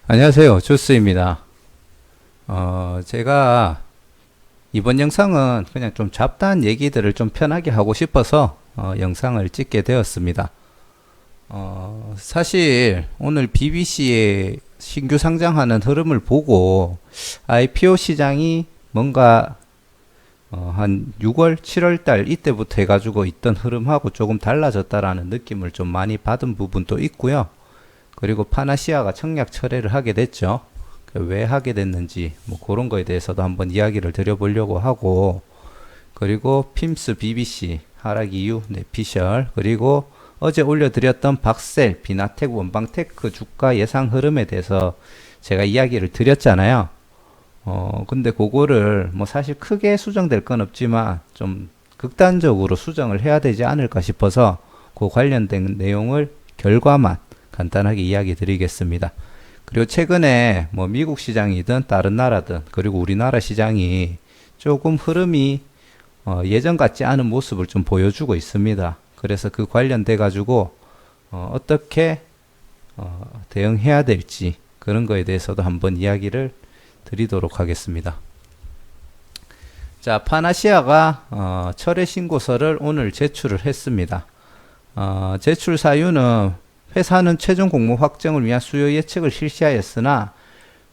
안녕하세요. 주스입니다. 제가 이번 영상은 그냥 좀 잡다한 얘기들을 좀 편하게 하고 싶어서 영상을 찍게 되었습니다. 사실 오늘 BBC에 신규 상장하는 흐름을 보고 IPO 시장이 뭔가 한 6월, 7월 달 이때부터 해가지고 있던 흐름하고 조금 달라졌다라는 느낌을 좀 많이 받은 부분도 있고요. 그리고 파나시아가 청약 철회를 하게 됐죠. 왜 하게 됐는지 뭐 그런 거에 대해서도 한번 이야기를 드려보려고 하고, 그리고 핌스 BBC 하락 이유 내피셜, 그리고 어제 올려드렸던 박셀 비나텍 원방테크 주가 예상 흐름에 대해서 제가 이야기를 드렸잖아요. 근데 그거를 뭐 사실 크게 수정될 건 없지만 좀 극단적으로 수정을 해야 되지 않을까 싶어서 그 관련된 내용을 결과만 간단하게 이야기 드리겠습니다. 그리고 최근에 뭐 미국 시장이든 다른 나라든 그리고 우리나라 시장이 조금 흐름이 예전 같지 않은 모습을 좀 보여주고 있습니다. 그래서 그 관련돼 가지고 어떻게 대응해야 될지 그런 거에 대해서도 한번 이야기를 드리도록 하겠습니다. 자, 파나시아가 철회 신고서를 오늘 제출을 했습니다. 제출 사유는 회사는 최종 공모 확정을 위한 수요 예측을 실시하였으나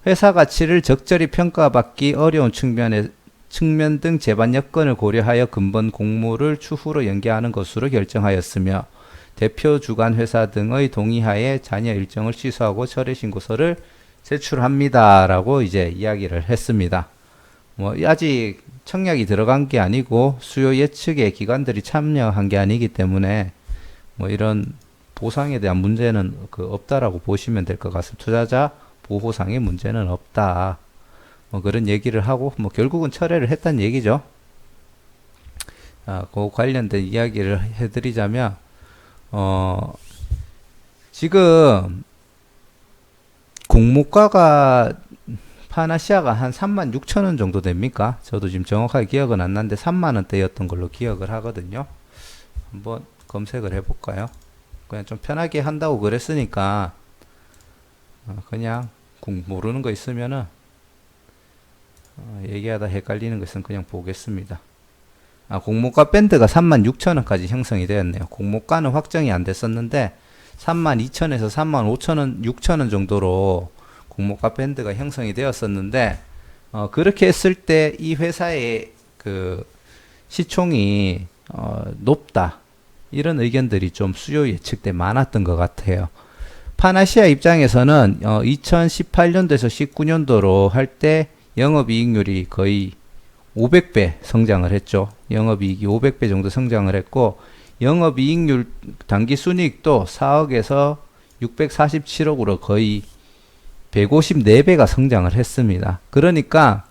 회사 가치를 적절히 평가받기 어려운 측면 등 제반 여건을 고려하여 근본 공모를 추후로 연기하는 것으로 결정하였으며 대표 주관 회사 등의 동의하에 잔여 일정을 취소하고 철회 신고서를 제출합니다라고 이제 이야기를 했습니다. 뭐 아직 청약이 들어간 게 아니고 수요 예측에 기관들이 참여한 게 아니기 때문에 뭐 이런 보상에 대한 문제는 없다라고 보시면 될 것 같습니다. 투자자 보호상의 문제는 없다. 뭐 그런 얘기를 하고 뭐 결국은 철회를 했다는 얘기죠. 그 관련된 이야기를 해드리자면 지금 공모가가 파나시아가 한 36,000원 정도 됩니까? 저도 지금 정확하게 기억은 안 나는데 3만원대였던 걸로 기억을 하거든요. 한번 검색을 해볼까요? 그냥 좀 편하게 한다고 그랬으니까 그냥 모르는 거 있으면은 얘기하다 헷갈리는 거 있으면 그냥 보겠습니다. 공모가 밴드가 36,000원까지 형성이 되었네요. 공모가는 확정이 안 됐었는데 32,000에서 35,000원, 6,000원 정도로 공모가 밴드가 형성이 되었었는데 그렇게 했을 때 이 회사의 그 시총이 높다. 이런 의견들이 좀 수요 예측 때 많았던 것 같아요. 파나시아 입장에서는 2018년도에서 19년도로 할 때 영업이익률이 거의 500배 성장을 했죠. 영업이익이 500배 정도 성장을 했고 영업이익률 당기순이익도 4억에서 647억으로 거의 154배가 성장을 했습니다. 그러니까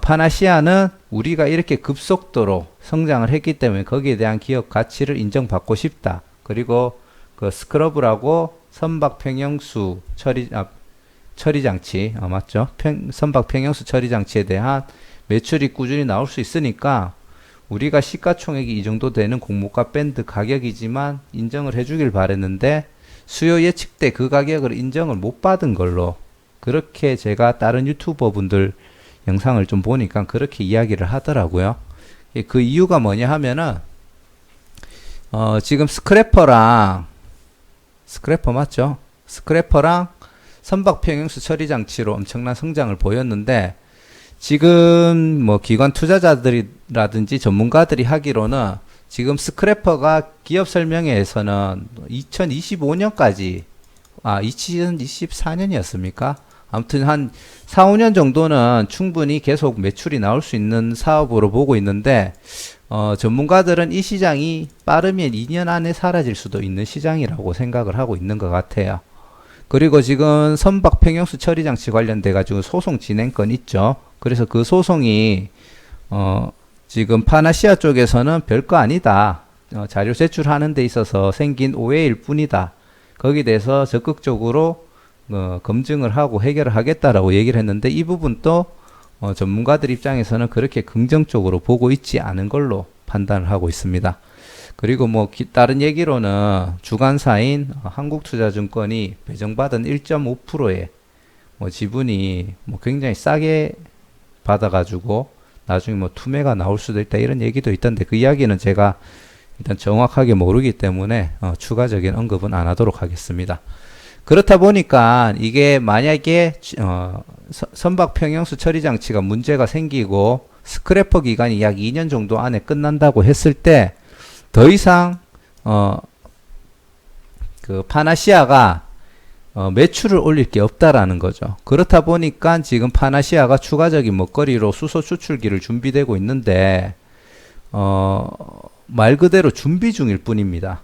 파나시아는 우리가 이렇게 급속도로 성장을 했기 때문에 거기에 대한 기업 가치를 인정받고 싶다. 그리고 그 스크러브라고 선박 평형수 처리 장치, 맞죠? 선박 평형수 처리 장치에 대한 매출이 꾸준히 나올 수 있으니까 우리가 시가총액이 이 정도 되는 공모가 밴드 가격이지만 인정을 해주길 바랬는데 수요 예측 때 그 가격을 인정을 못 받은 걸로, 그렇게 제가 다른 유튜버 분들 영상을 좀 보니까 그렇게 이야기를 하더라고요. 그 이유가 뭐냐 하면은 지금 스크래퍼 맞죠? 스크래퍼랑 선박 평형수 처리 장치로 엄청난 성장을 보였는데 지금 뭐 기관 투자자들이라든지 전문가들이 하기로는 지금 스크래퍼가 기업 설명회에서는 2025년까지 2024년이었습니까? 아무튼 한 4, 5년 정도는 충분히 계속 매출이 나올 수 있는 사업으로 보고 있는데 전문가들은 이 시장이 빠르면 2년 안에 사라질 수도 있는 시장이라고 생각을 하고 있는 것 같아요. 그리고 지금 선박 평형수 처리 장치 관련돼 가지고 소송 진행권 있죠. 그래서 그 소송이 지금 파나시아 쪽에서는 별거 아니다. 자료 제출하는 데 있어서 생긴 오해일 뿐이다. 거기에 대해서 적극적으로 검증을 하고 해결을 하겠다라고 얘기를 했는데 이 부분도 전문가들 입장에서는 그렇게 긍정적으로 보고 있지 않은 걸로 판단을 하고 있습니다. 그리고 뭐 다른 얘기로는 주관사인 한국투자증권이 배정받은 1.5%의 뭐 지분이 뭐 굉장히 싸게 받아가지고 나중에 뭐 투매가 나올 수도 있다 이런 얘기도 있던데 그 이야기는 제가 일단 정확하게 모르기 때문에 추가적인 언급은 안 하도록 하겠습니다. 그렇다 보니까 이게 만약에 선박 평형수 처리 장치가 문제가 생기고 스크래퍼 기간이 약 2년 정도 안에 끝난다고 했을 때 더 이상 그 파나시아가 매출을 올릴 게 없다라는 거죠. 그렇다 보니까 지금 파나시아가 추가적인 먹거리로 수소 추출기를 준비되고 있는데 말 그대로 준비 중일 뿐입니다.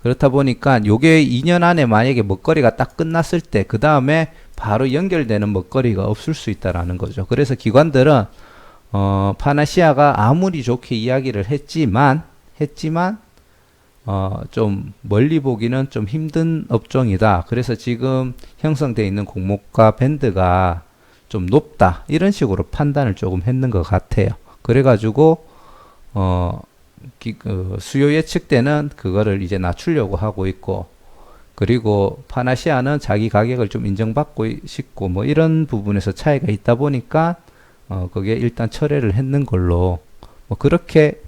그렇다 보니까 요게 2년 안에 만약에 먹거리가 딱 끝났을 때 그 다음에 바로 연결되는 먹거리가 없을 수 있다라는 거죠. 그래서 기관들은 파나시아가 아무리 좋게 이야기를 했지만 좀 멀리 보기는 좀 힘든 업종이다. 그래서 지금 형성되어 있는 공모가 밴드가 좀 높다. 이런 식으로 판단을 조금 했는 것 같아요. 그래가지고 수요 예측 때는 그거를 이제 낮추려고 하고 있고, 그리고 파나시아는 자기 가격을 좀 인정받고 싶고 뭐 이런 부분에서 차이가 있다 보니까 그게 일단 철회를 했는 걸로 뭐 그렇게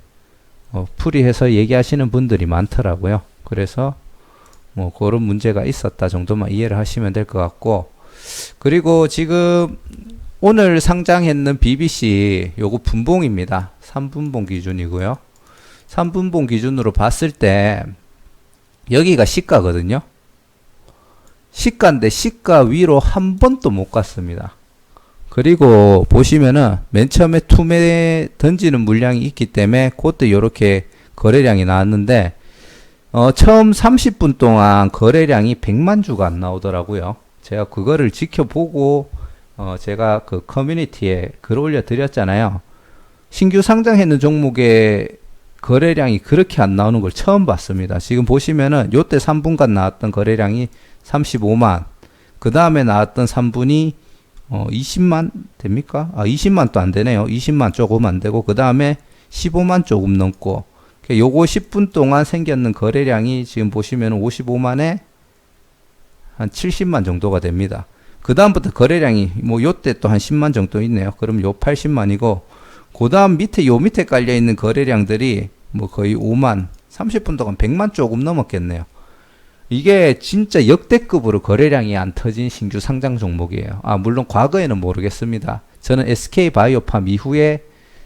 풀이해서 얘기하시는 분들이 많더라고요. 그래서 뭐 그런 문제가 있었다 정도만 이해를 하시면 될 것 같고, 그리고 지금 오늘 상장했는 BBC 요거 분봉입니다. 3분봉 기준이고요. 3분봉 기준으로 봤을 때 여기가 시가거든요. 시가인데 시가 위로 한 번도 못 갔습니다. 그리고 보시면은 맨 처음에 투매 던지는 물량이 있기 때문에 그때 이렇게 거래량이 나왔는데 처음 30분 동안 거래량이 100만 주가 안 나오더라고요. 제가 그거를 지켜보고 제가 그 커뮤니티에 글 올려 드렸잖아요. 신규 상장했는 종목의 거래량이 그렇게 안 나오는 걸 처음 봤습니다. 지금 보시면은 요때 3분간 나왔던 거래량이 35만, 그 다음에 나왔던 3분이 20만 됩니까? 20만 또 안 되네요. 20만 조금 안 되고, 그 다음에 15만 조금 넘고, 요거 10분 동안 생겼는 거래량이 지금 보시면 55만에 한 70만 정도가 됩니다. 그 다음부터 거래량이 뭐 요때 또 한 10만 정도 있네요. 그럼 요 80만이고, 그 다음 밑에 요 밑에 깔려 있는 거래량들이 뭐 거의 5만, 30분 동안 100만 조금 넘었겠네요. 이게 진짜 역대급으로 거래량이 안 터진 신규 상장 종목이에요. 물론 과거에는 모르겠습니다. 저는 SK바이오팜 이후에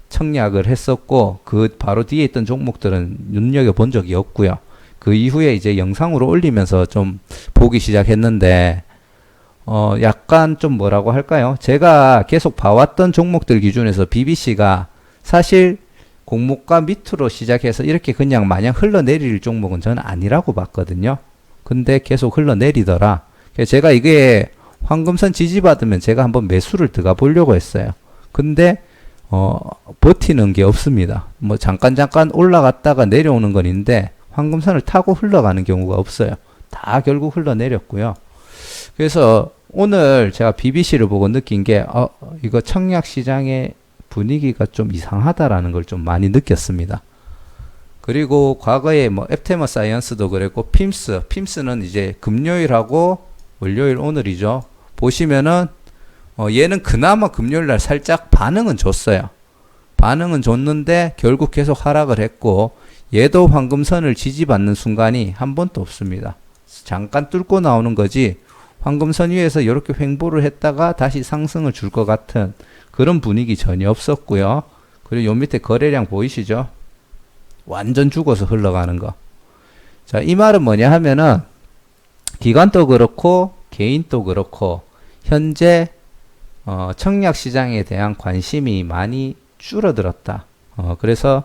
청약을 했었고, 그 바로 뒤에 있던 종목들은 눈여겨본 적이 없고요. 그 이후에 이제 영상으로 올리면서 좀 보기 시작했는데, 약간 좀 뭐라고 할까요? 제가 계속 봐왔던 종목들 기준에서 BBC가 사실 공모가 밑으로 시작해서 이렇게 그냥 마냥 흘러내릴 종목은 저는 아니라고 봤거든요. 근데 계속 흘러내리더라. 그래서 제가 이게 황금선 지지받으면 제가 한번 매수를 들어가 보려고 했어요. 근데 버티는 게 없습니다. 뭐 잠깐 올라갔다가 내려오는 건 있는데 황금선을 타고 흘러가는 경우가 없어요. 다 결국 흘러내렸고요. 그래서 오늘 제가 BBC를 보고 느낀 게 이거 청약 시장의 분위기가 좀 이상하다라는 걸 좀 많이 느꼈습니다. 그리고 과거에 뭐 앱테머 사이언스도 그랬고 핌스는 이제 금요일하고 월요일 오늘이죠. 보시면은 얘는 그나마 금요일 날 살짝 반응은 줬어요. 반응은 줬는데 결국 계속 하락을 했고, 얘도 황금선을 지지받는 순간이 한 번도 없습니다. 잠깐 뚫고 나오는 거지 황금선 위에서 이렇게 횡보를 했다가 다시 상승을 줄 것 같은 그런 분위기 전혀 없었고요. 그리고 요 밑에 거래량 보이시죠? 완전 죽어서 흘러가는 거. 자, 이 말은 뭐냐 하면은 기관도 그렇고 개인도 그렇고 현재 청약 시장에 대한 관심이 많이 줄어들었다. 그래서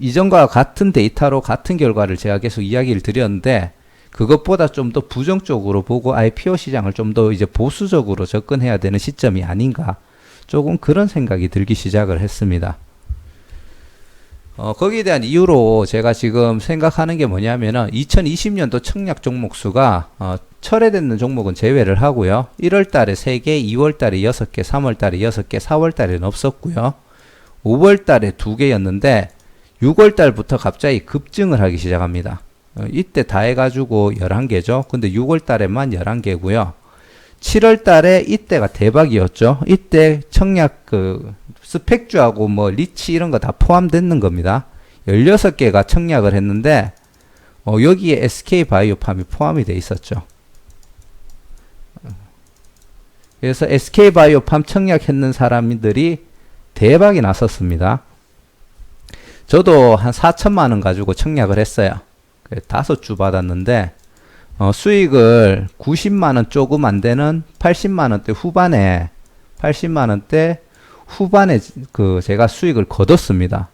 이전과 같은 데이터로 같은 결과를 제가 계속 이야기를 드렸는데, 그것보다 좀 더 부정적으로 보고 IPO 시장을 좀 더 이제 보수적으로 접근해야 되는 시점이 아닌가, 조금 그런 생각이 들기 시작을 했습니다. 거기에 대한 이유로 제가 지금 생각하는 게 뭐냐면은 2020년도 청약 종목 수가 철회되는 종목은 제외를 하고요. 1월 달에 3개, 2월 달에 6개, 3월 달에 6개, 4월 달에는 없었고요. 5월 달에 2개였는데 6월 달부터 갑자기 급증을 하기 시작합니다. 이때 다 해가지고 11개죠. 근데 6월 달에만 11개고요. 7월 달에 이때가 대박이었죠. 이때 청약 그 스펙주하고 뭐 리치 이런 거 다 포함되는 겁니다. 16개가 청약을 했는데 여기에 SK바이오팜이 포함이 돼 있었죠. 그래서 SK바이오팜 청약했는 사람들이 대박이 났었습니다. 저도 한 4천만 원 가지고 청약을 했어요. 5주 받았는데 수익을 90만 원 조금 안 되는 80만 원대 후반에 그 제가 수익을 거뒀습니다.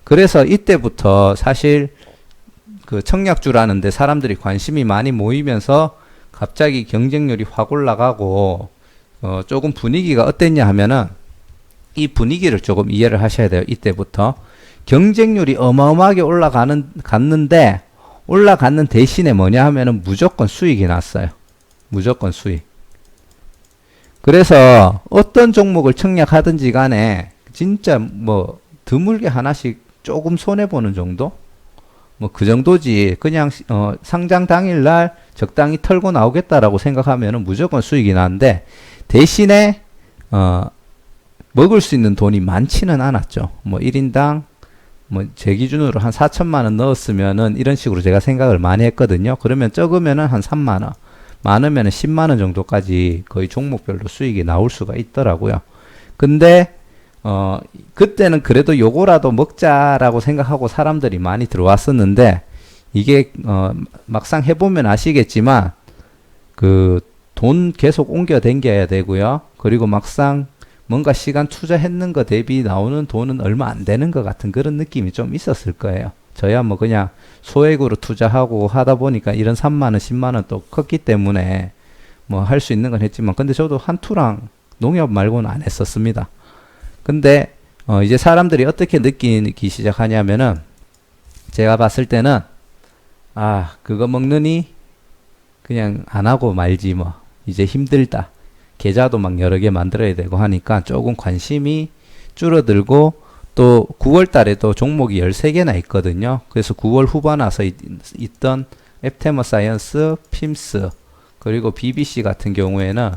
그래서 이때부터 사실 그 청약주라는데 사람들이 관심이 많이 모이면서 갑자기 경쟁률이 확 올라가고 조금 분위기가 어땠냐 하면은 이 분위기를 조금 이해를 하셔야 돼요. 이때부터 경쟁률이 어마어마하게 갔는데 올라갔는 대신에 뭐냐 하면은 무조건 수익이 났어요. 무조건 수익. 그래서 어떤 종목을 청약하든지 간에 진짜 뭐 드물게 하나씩 조금 손해보는 정도? 뭐 그 정도지. 그냥 상장 당일날 적당히 털고 나오겠다라고 생각하면은 무조건 수익이 나는데 대신에 먹을 수 있는 돈이 많지는 않았죠. 뭐 1인당 뭐 제 기준으로 한 4천만 원 넣었으면은 이런 식으로 제가 생각을 많이 했거든요. 그러면 적으면은 한 3만 원, 많으면은 10만 원 정도까지 거의 종목별로 수익이 나올 수가 있더라고요. 근데 그때는 그래도 요거라도 먹자라고 생각하고 사람들이 많이 들어왔었는데 이게 막상 해보면 아시겠지만 그 돈 계속 옮겨 댕겨야 되고요. 그리고 막상 뭔가 시간 투자했는 거 대비 나오는 돈은 얼마 안 되는 것 같은 그런 느낌이 좀 있었을 거예요. 저야 뭐 그냥 소액으로 투자하고 하다 보니까 이런 3만원, 10만원 또 컸기 때문에 뭐 할 수 있는 건 했지만 근데 저도 한투랑 농협 말고는 안 했었습니다. 근데 이제 사람들이 어떻게 느끼기 시작하냐면은 제가 봤을 때는 그거 먹느니 그냥 안 하고 말지 뭐 이제 힘들다. 계좌도 막 여러 개 만들어야 되고 하니까 조금 관심이 줄어들고 또 9월 달에도 종목이 13개나 있거든요. 그래서 9월 후반 와서 있던 앱테머 사이언스, 핌스, 그리고 BBC 같은 경우에는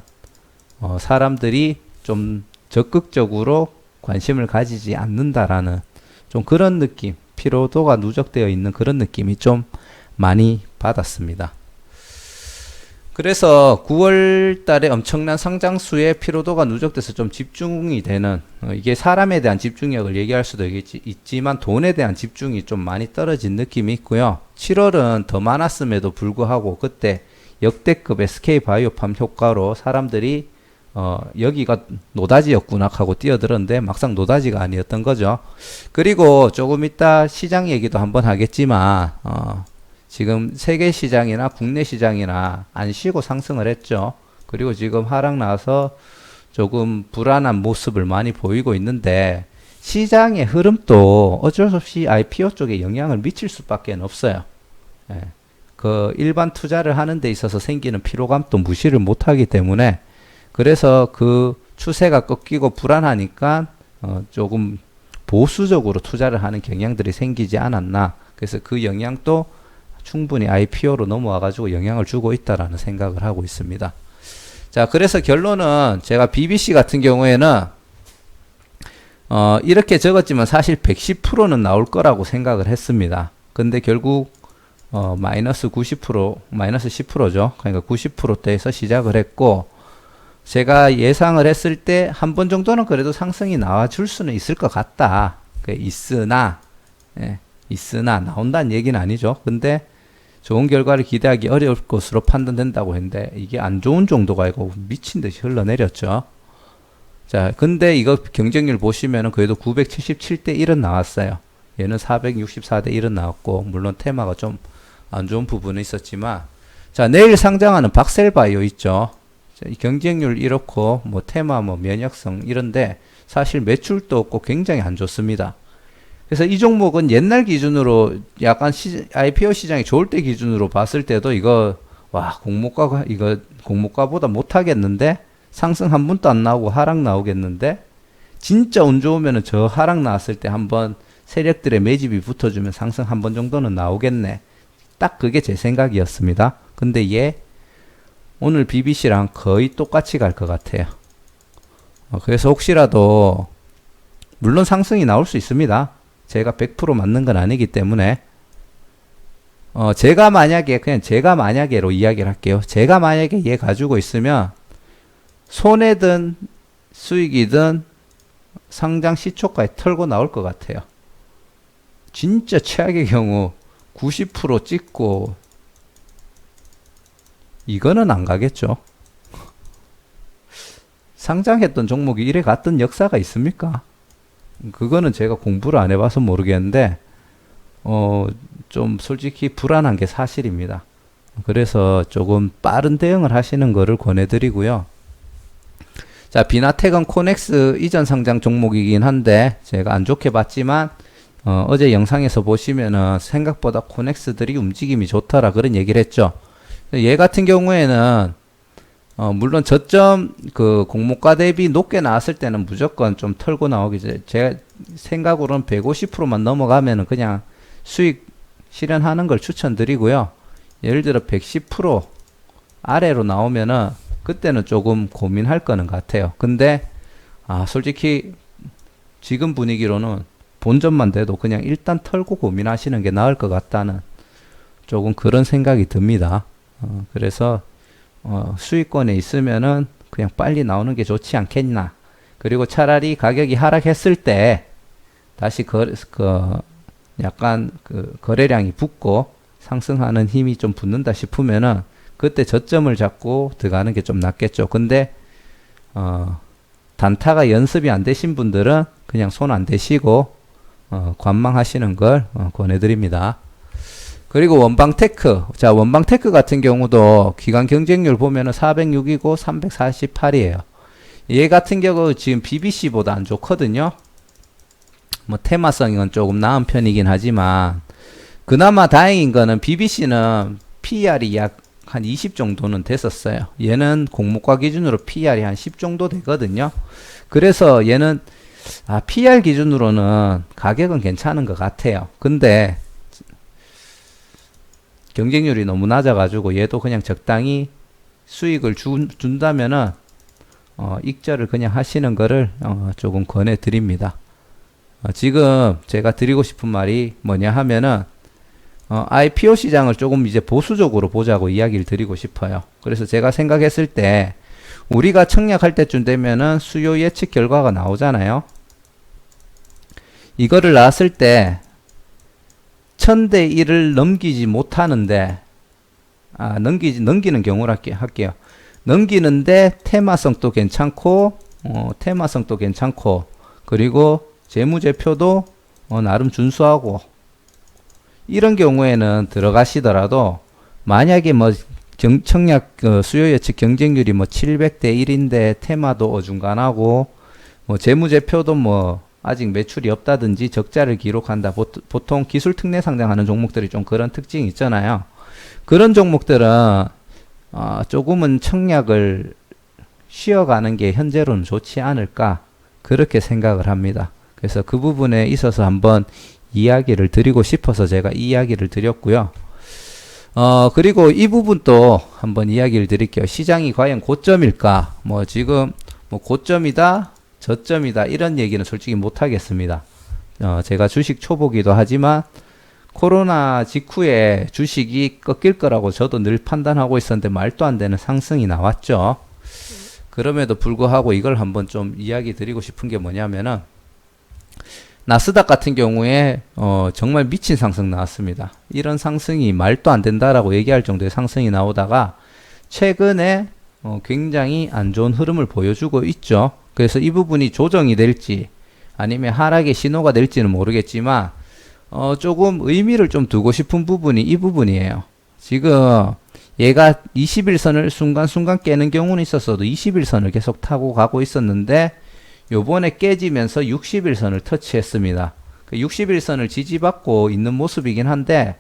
사람들이 좀 적극적으로 관심을 가지지 않는다라는 좀 그런 느낌, 피로도가 누적되어 있는 그런 느낌이 좀 많이 받았습니다. 그래서 9월 달에 엄청난 상장수의 피로도가 누적돼서 좀 집중이 되는 이게 사람에 대한 집중력을 얘기할 수도 있지만 돈에 대한 집중이 좀 많이 떨어진 느낌이 있고요. 7월은 더 많았음에도 불구하고 그때 역대급 SK바이오팜 효과로 사람들이 여기가 노다지였구나 하고 뛰어들었는데 막상 노다지가 아니었던 거죠. 그리고 조금 이따 시장 얘기도 한번 하겠지만 지금 세계 시장이나 국내 시장이나 안 쉬고 상승을 했죠. 그리고 지금 하락 나서 조금 불안한 모습을 많이 보이고 있는데 시장의 흐름도 어쩔 수 없이 IPO 쪽에 영향을 미칠 수밖에 없어요. 예. 그 일반 투자를 하는 데 있어서 생기는 피로감도 무시를 못하기 때문에 그래서 그 추세가 꺾이고 불안하니까 조금 보수적으로 투자를 하는 경향들이 생기지 않았나. 그래서 그 영향도 충분히 IPO로 넘어와 가지고 영향을 주고 있다라는 생각을 하고 있습니다. 자, 그래서 결론은 제가 BBC 같은 경우에는 이렇게 적었지만 사실 110%는 나올 거라고 생각을 했습니다. 근데 결국 마이너스 90%, 마이너스 10%죠. 그러니까 90%대에서 시작을 했고 제가 예상을 했을 때 한 번 정도는 그래도 상승이 나와줄 수는 있을 것 같다. 있으나 나온다는 얘기는 아니죠. 근데 좋은 결과를 기대하기 어려울 것으로 판단된다고 했는데 이게 안 좋은 정도가 아니고 미친 듯이 흘러내렸죠. 자, 근데 이거 경쟁률 보시면은 그래도 977대 1은 나왔어요. 얘는 464대 1은 나왔고 물론 테마가 좀 안 좋은 부분은 있었지만 자, 내일 상장하는 박셀바이오 있죠. 자, 경쟁률 이렇고 뭐 테마 뭐 면역성 이런데 사실 매출도 없고 굉장히 안 좋습니다. 그래서 이 종목은 옛날 기준으로 약간 IPO 시장이 좋을 때 기준으로 봤을 때도 이거 공모가보다 못하겠는데 상승 한 번도 안 나오고 하락 나오겠는데 진짜 운 좋으면은 저 하락 나왔을 때 한번 세력들의 매집이 붙어주면 상승 한 번 정도는 나오겠네. 딱 그게 제 생각이었습니다. 근데 얘 오늘 BBC랑 거의 똑같이 갈 것 같아요. 그래서 혹시라도 물론 상승이 나올 수 있습니다. 제가 100% 맞는 건 아니기 때문에 제가 만약에로 이야기를 할게요. 제가 만약에 얘 가지고 있으면 손해든 수익이든 상장 시초가에 털고 나올 것 같아요. 진짜 최악의 경우 90% 찍고 이거는 안 가겠죠. 상장했던 종목이 이래 갔던 역사가 있습니까? 그거는 제가 공부를 안 해봐서 모르겠는데 좀 솔직히 불안한 게 사실입니다. 그래서 조금 빠른 대응을 하시는 거를 권해드리고요. 자, 비나텍은 코넥스 이전 상장 종목이긴 한데 제가 안 좋게 봤지만 어제 영상에서 보시면은 생각보다 코넥스들이 움직임이 좋더라 그런 얘기를 했죠. 얘 같은 경우에는 물론 저점 그 공모가 대비 높게 나왔을 때는 무조건 좀 털고 나오기 제 생각으로는 150%만 넘어가면은 그냥 수익 실현하는 걸 추천드리고요. 예를 들어 110% 아래로 나오면은 그때는 조금 고민할 거는 같아요. 근데 솔직히 지금 분위기로는 본전만 돼도 그냥 일단 털고 고민하시는 게 나을 것 같다는 조금 그런 생각이 듭니다. 그래서 수익권에 있으면은 그냥 빨리 나오는 게 좋지 않겠나. 그리고 차라리 가격이 하락했을 때 다시 약간 거래량이 붙고 상승하는 힘이 좀 붙는다 싶으면은 그때 저점을 잡고 들어가는 게 좀 낫겠죠. 근데 단타가 연습이 안 되신 분들은 그냥 손 안 대시고 관망하시는 걸 권해드립니다. 그리고 원방테크. 자, 원방테크 같은 경우도 기간 경쟁률 보면은 406이고 348이에요. 얘 같은 경우 지금 BBC보다 안 좋거든요. 뭐 테마성은 조금 나은 편이긴 하지만 그나마 다행인 거는 BBC는 PR이 약 한 20 정도는 됐었어요. 얘는 공모가 기준으로 PR이 한 10 정도 되거든요. 그래서 얘는 PR 기준으로는 가격은 괜찮은 것 같아요. 근데 경쟁률이 너무 낮아가지고 얘도 그냥 적당히 수익을 준다면은 익절을 그냥 하시는 거를 조금 권해드립니다. 지금 제가 드리고 싶은 말이 뭐냐 하면은 IPO 시장을 조금 이제 보수적으로 보자고 이야기를 드리고 싶어요. 그래서 제가 생각했을 때 우리가 청약할 때쯤 되면은 수요 예측 결과가 나오잖아요. 이거를 나왔을 때 1000대 1을 넘기지 못하는데 넘기는 경우를 할게요. 넘기는데 테마성도 괜찮고 그리고 재무제표도 나름 준수하고 이런 경우에는 들어가시더라도 만약에 뭐 청약 수요 예측 경쟁률이 뭐 700대 1인데 테마도 어중간하고 뭐 재무제표도 뭐 아직 매출이 없다든지 적자를 기록한다. 보통 기술 특례 상장하는 종목들이 좀 그런 특징이 있잖아요. 그런 종목들은 조금은 청약을 쉬어가는 게 현재로는 좋지 않을까 그렇게 생각을 합니다. 그래서 그 부분에 있어서 한번 이야기를 드리고 싶어서 제가 이 이야기를 드렸고요. 그리고 이 부분도 한번 이야기를 드릴게요. 시장이 과연 고점일까? 뭐 지금 뭐 고점이다, 저점이다 이런 얘기는 솔직히 못 하겠습니다. 제가 주식 초보기도 하지만 코로나 직후에 주식이 꺾일 거라고 저도 늘 판단하고 있었는데 말도 안 되는 상승이 나왔죠. 그럼에도 불구하고 이걸 한번 좀 이야기 드리고 싶은 게 뭐냐면은 나스닥 같은 경우에 정말 미친 상승 나왔습니다. 이런 상승이 말도 안 된다라고 얘기할 정도의 상승이 나오다가 최근에 굉장히 안 좋은 흐름을 보여주고 있죠. 그래서 이 부분이 조정이 될지 아니면 하락의 신호가 될지는 모르겠지만 조금 의미를 좀 두고 싶은 부분이 이 부분이에요. 지금 얘가 21선을 순간순간 깨는 경우는 있었어도 21선을 계속 타고 가고 있었는데 요번에 깨지면서 60일선을 터치했습니다. 그 60일선을 지지받고 있는 모습이긴 한데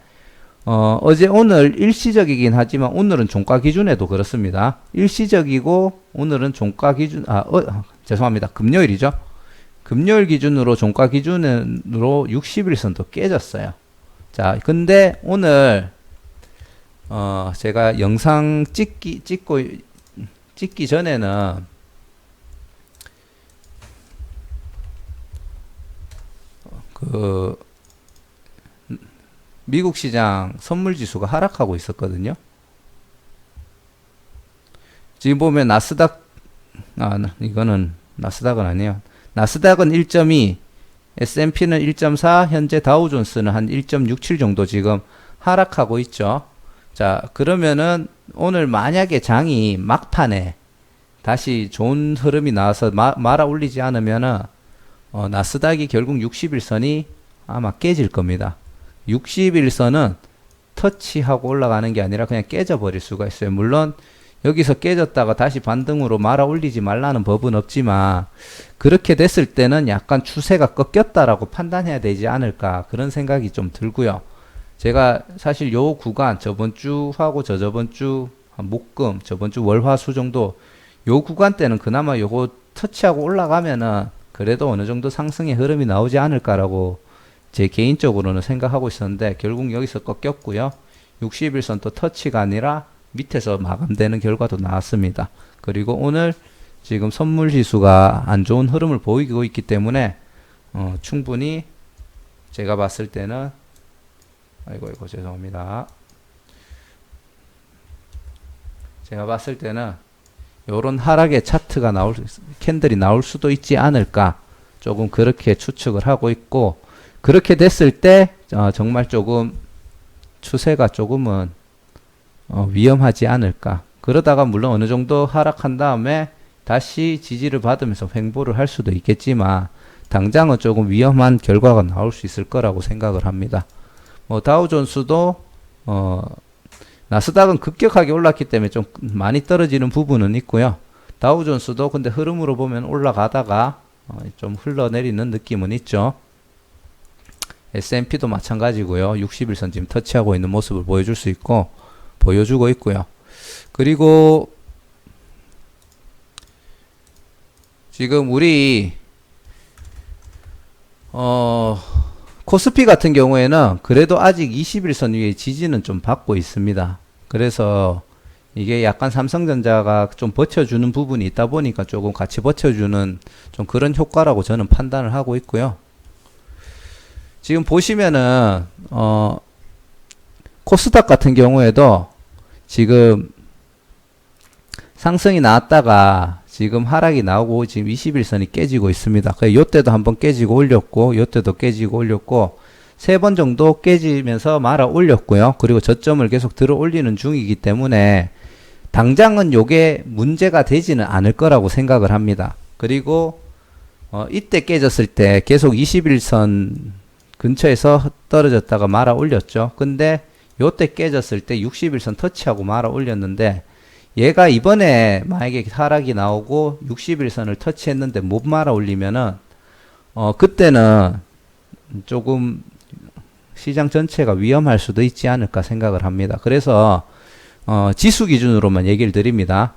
어제 오늘 일시적이긴 하지만 오늘은 종가 기준에도 그렇습니다. 일시적이고 오늘은 종가 기준 죄송합니다. 금요일이죠. 금요일 기준으로 종가 기준으로 60일선도 깨졌어요. 자, 근데 오늘 제가 영상 찍기 전에는 그 미국 시장 선물 지수가 하락하고 있었거든요. 지금 보면 이거는 나스닥은 아니에요. 나스닥은 1.2, S&P는 1.4, 현재 다우존스는 한 1.67 정도 지금 하락하고 있죠. 자, 그러면은 오늘 만약에 장이 막판에 다시 좋은 흐름이 나와서 말아 올리지 않으면은 나스닥이 결국 60일선이 아마 깨질 겁니다. 60일선은 터치하고 올라가는 게 아니라 그냥 깨져버릴 수가 있어요. 물론 여기서 깨졌다가 다시 반등으로 말아 올리지 말라는 법은 없지만 그렇게 됐을 때는 약간 추세가 꺾였다라고 판단해야 되지 않을까 그런 생각이 좀 들고요. 제가 사실 요 구간 저번 주하고 저저번 주 목금 저번 주 월화수 정도 요 구간 때는 그나마 요거 터치하고 올라가면은 그래도 어느 정도 상승의 흐름이 나오지 않을까라고 제 개인적으로는 생각하고 있었는데 결국 여기서 꺾였고요. 60일선 또 터치가 아니라 밑에서 마감되는 결과도 나왔습니다. 그리고 오늘 지금 선물 지수가 안 좋은 흐름을 보이고 있기 때문에 충분히 제가 봤을 때는 아이고 죄송합니다. 제가 봤을 때는 요런 하락의 차트가 캔들이 나올 수도 있지 않을까 조금 그렇게 추측을 하고 있고 그렇게 됐을 때 정말 조금 추세가 조금은 위험하지 않을까. 그러다가 물론 어느 정도 하락한 다음에 다시 지지를 받으면서 횡보를 할 수도 있겠지만 당장은 조금 위험한 결과가 나올 수 있을 거라고 생각을 합니다. 다우존스도 나스닥은 급격하게 올랐기 때문에 좀 많이 떨어지는 부분은 있고요. 다우존스도 근데 흐름으로 보면 올라가다가 좀 흘러내리는 느낌은 있죠. S&P도 마찬가지고요. 60일선 지금 터치하고 있는 모습을 보여주고 있고요. 그리고 지금 우리 코스피 같은 경우에는 그래도 아직 21선 위에 지지는 좀 받고 있습니다. 그래서 이게 약간 삼성전자가 좀 버텨주는 부분이 있다 보니까 조금 같이 버텨주는 좀 그런 효과라고 저는 판단을 하고 있고요. 지금 보시면은 코스닥 같은 경우에도 지금 상승이 나왔다가 지금 하락이 나오고 지금 21선이 깨지고 있습니다. 요때도 한번 깨지고 올렸고 요때도 깨지고 올렸고 3번 정도 깨지면서 말아 올렸고요. 그리고 저점을 계속 들어 올리는 중이기 때문에 당장은 요게 문제가 되지는 않을 거라고 생각을 합니다. 그리고 이때 깨졌을 때 계속 21선 근처에서 떨어졌다가 말아 올렸죠. 근데 요때 깨졌을 때 60일선 터치하고 말아 올렸는데 얘가 이번에 만약에 하락이 나오고 60일선을 터치했는데 못 말아 올리면은 그때는 조금 시장 전체가 위험할 수도 있지 않을까 생각을 합니다. 그래서 지수 기준으로만 얘기를 드립니다.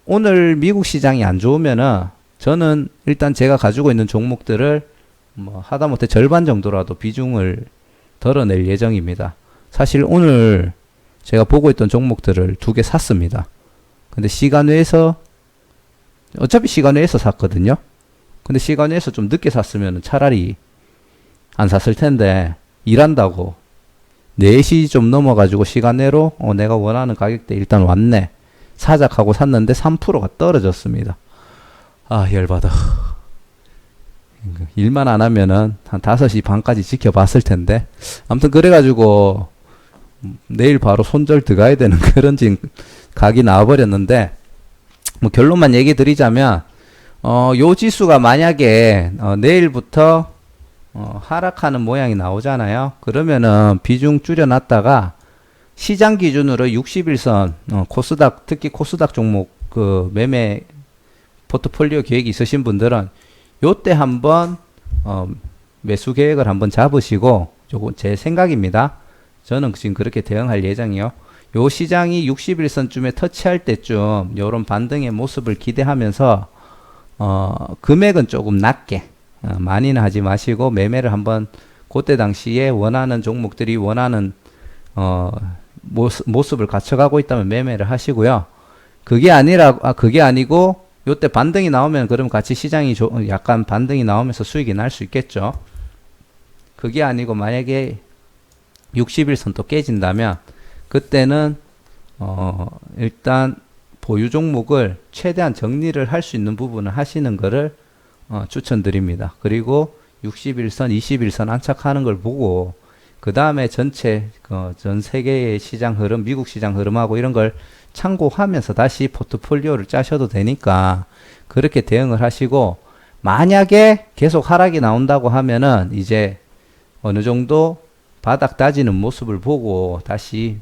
오늘 미국 시장이 안 좋으면은 저는 일단 제가 가지고 있는 종목들을 하다못해 절반 정도라도 비중을 덜어낼 예정입니다. 사실 오늘 제가 보고 있던 종목들을 2개 샀습니다. 근데 시간 외에서 어차피 시간 외에서 샀거든요. 근데 시간 외에서 좀 늦게 샀으면 차라리 안 샀을 텐데 일한다고 4시 좀 넘어가지고 시간 내로 내가 원하는 가격대 일단 왔네 사작하고 샀는데 3%가 떨어졌습니다. 아 열받아. 일만 안 하면은 한 5시 반까지 지켜봤을 텐데 아무튼 그래가지고 내일 바로 손절 들어가야 되는 그런 지금 각이 나와버렸는데 결론만 얘기 드리자면 요 지수가 만약에 내일부터 하락하는 모양이 나오잖아요. 그러면은 비중 줄여놨다가 시장 기준으로 60일선 코스닥 특히 코스닥 종목 그 매매 포트폴리오 계획이 있으신 분들은 요때 한번 매수 계획을 한번 잡으시고 요거 제 생각입니다. 저는 지금 그렇게 대응할 예정이요. 요 시장이 60일선쯤에 터치할 때쯤 요런 반등의 모습을 기대하면서 금액은 조금 낮게 많이는 하지 마시고 매매를 한번 그때 당시에 원하는 종목들이 원하는 모습을 갖춰가고 있다면 매매를 하시고요. 그게 아니고 요때 반등이 나오면 그럼 같이 시장이 약간 반등이 나오면서 수익이 날 수 있겠죠. 그게 아니고 만약에 60일선 또 깨진다면 그때는 일단 보유 종목을 최대한 정리를 할 수 있는 부분을 하시는 거를 추천드립니다. 그리고 60일선, 20일선 안착하는 걸 보고 그 다음에 전체 전 세계의 시장 흐름, 미국 시장 흐름하고 이런 걸 참고하면서 다시 포트폴리오를 짜셔도 되니까 그렇게 대응을 하시고, 만약에 계속 하락이 나온다고 하면은 이제 어느 정도 바닥 다지는 모습을 보고 다시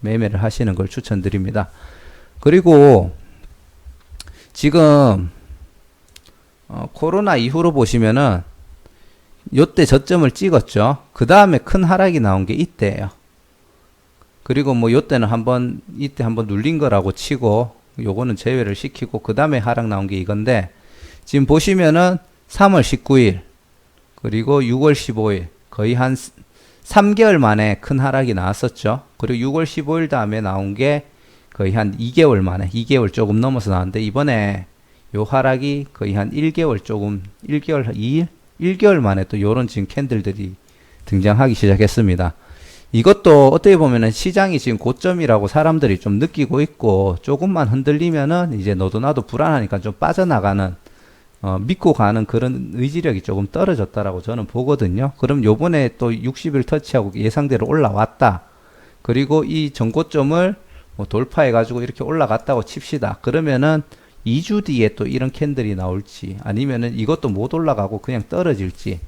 매매를 하시는 걸 추천드립니다. 그리고 지금 코로나 이후로 보시면은 요때 저점을 찍었죠. 그 다음에 큰 하락이 나온 게 이때예요. 그리고 뭐 요때는 이때 한번 눌린 거라고 치고 요거는 제외를 시키고 그 다음에 하락 나온 게 이건데, 지금 보시면은 3월 19일 그리고 6월 15일 거의 한 3개월 만에 큰 하락이 나왔었죠. 그리고 6월 15일 다음에 나온 게 거의 한 2개월 만에, 2개월 조금 넘어서 나왔는데, 이번에 요 하락이 거의 한 1개월 1개월 만에 또 요런 지금 캔들들이 등장하기 시작했습니다. 이것도 어떻게 보면은 시장이 지금 고점이라고 사람들이 좀 느끼고 있고, 조금만 흔들리면은 이제 너도 나도 불안하니까 좀 빠져나가는, 믿고 가는 그런 의지력이 조금 떨어졌다라고 저는 보거든요. 그럼 요번에 또 60일 터치하고 예상대로 올라왔다. 그리고 이 전고점을 뭐 돌파해가지고 이렇게 올라갔다고 칩시다. 그러면은 2주 뒤에 또 이런 캔들이 나올지, 아니면은 이것도 못 올라가고 그냥 떨어질지,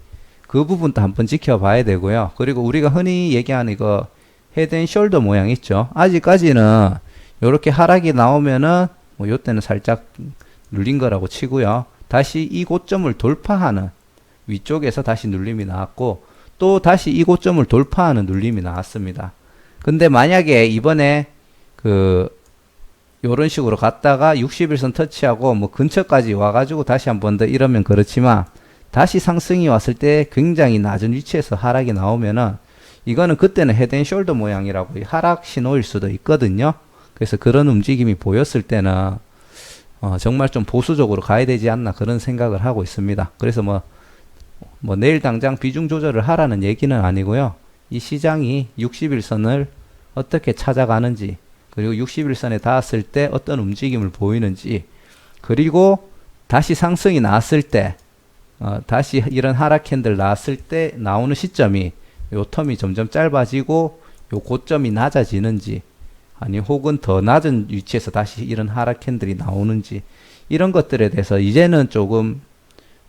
그 부분도 한번 지켜봐야 되고요. 그리고 우리가 흔히 얘기하는 이거 헤드앤숄더 모양 있죠. 아직까지는 이렇게 하락이 나오면은 뭐 요때는 살짝 눌린 거라고 치고요. 다시 이 고점을 돌파하는, 위쪽에서 다시 눌림이 나왔고 또 다시 이 고점을 돌파하는 눌림이 나왔습니다. 근데 만약에 이번에 요런 식으로 갔다가 60일선 터치하고 뭐 근처까지 와가지고 다시 한 번 더 이러면 그렇지만, 다시 상승이 왔을 때 굉장히 낮은 위치에서 하락이 나오면은 이거는 그때는 헤드앤숄더 모양이라고 하락 신호일 수도 있거든요. 그래서 그런 움직임이 보였을 때는 정말 좀 보수적으로 가야 되지 않나 그런 생각을 하고 있습니다. 그래서 뭐 내일 당장 비중 조절을 하라는 얘기는 아니고요. 이 시장이 60일선을 어떻게 찾아가는지, 그리고 60일선에 닿았을 때 어떤 움직임을 보이는지, 그리고 다시 상승이 나왔을 때 다시 이런 하락 캔들 나왔을 때 나오는 시점이 요 텀이 점점 짧아지고 요 고점이 낮아지는지, 아니 혹은 더 낮은 위치에서 다시 이런 하락 캔들이 나오는지, 이런 것들에 대해서 이제는 조금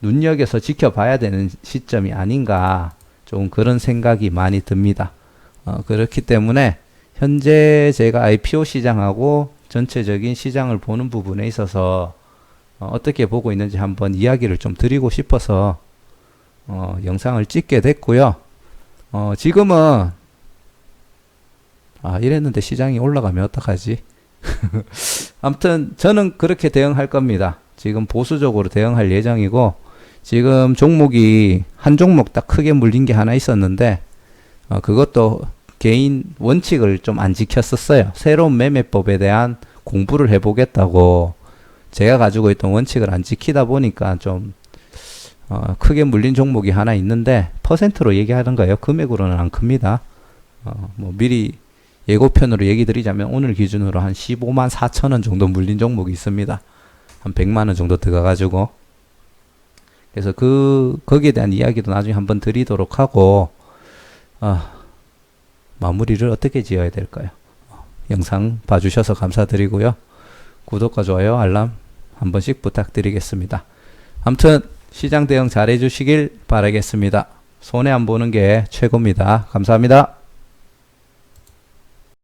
눈여겨서 지켜봐야 되는 시점이 아닌가, 조금 그런 생각이 많이 듭니다. 그렇기 때문에 현재 제가 IPO 시장하고 전체적인 시장을 보는 부분에 있어서 어떻게 보고 있는지 한번 이야기를 좀 드리고 싶어서 영상을 찍게 됐고요. 지금은 이랬는데 시장이 올라가면 어떡하지? 아무튼 저는 그렇게 대응할 겁니다. 지금 보수적으로 대응할 예정이고, 지금 종목이 한 종목 딱 크게 물린 게 하나 있었는데 그것도 개인 원칙을 좀 안 지켰었어요. 새로운 매매법에 대한 공부를 해보겠다고 제가 가지고 있던 원칙을 안 지키다 보니까 좀 크게 물린 종목이 하나 있는데, 퍼센트로 얘기하는 거예요. 금액으로는 안 큽니다. 뭐 미리 예고편으로 얘기 드리자면 오늘 기준으로 한 15만 4천 원 정도 물린 종목이 있습니다. 한 100만 원 정도 들어가가지고. 그래서 거기에 대한 이야기도 나중에 한번 드리도록 하고, 마무리를 어떻게 지어야 될까요? 영상 봐주셔서 감사드리고요. 구독과 좋아요, 알람 한 번씩 부탁드리겠습니다. 아무튼 시장 대응 잘 해주시길 바라겠습니다. 손해 안 보는 게 최고입니다. 감사합니다.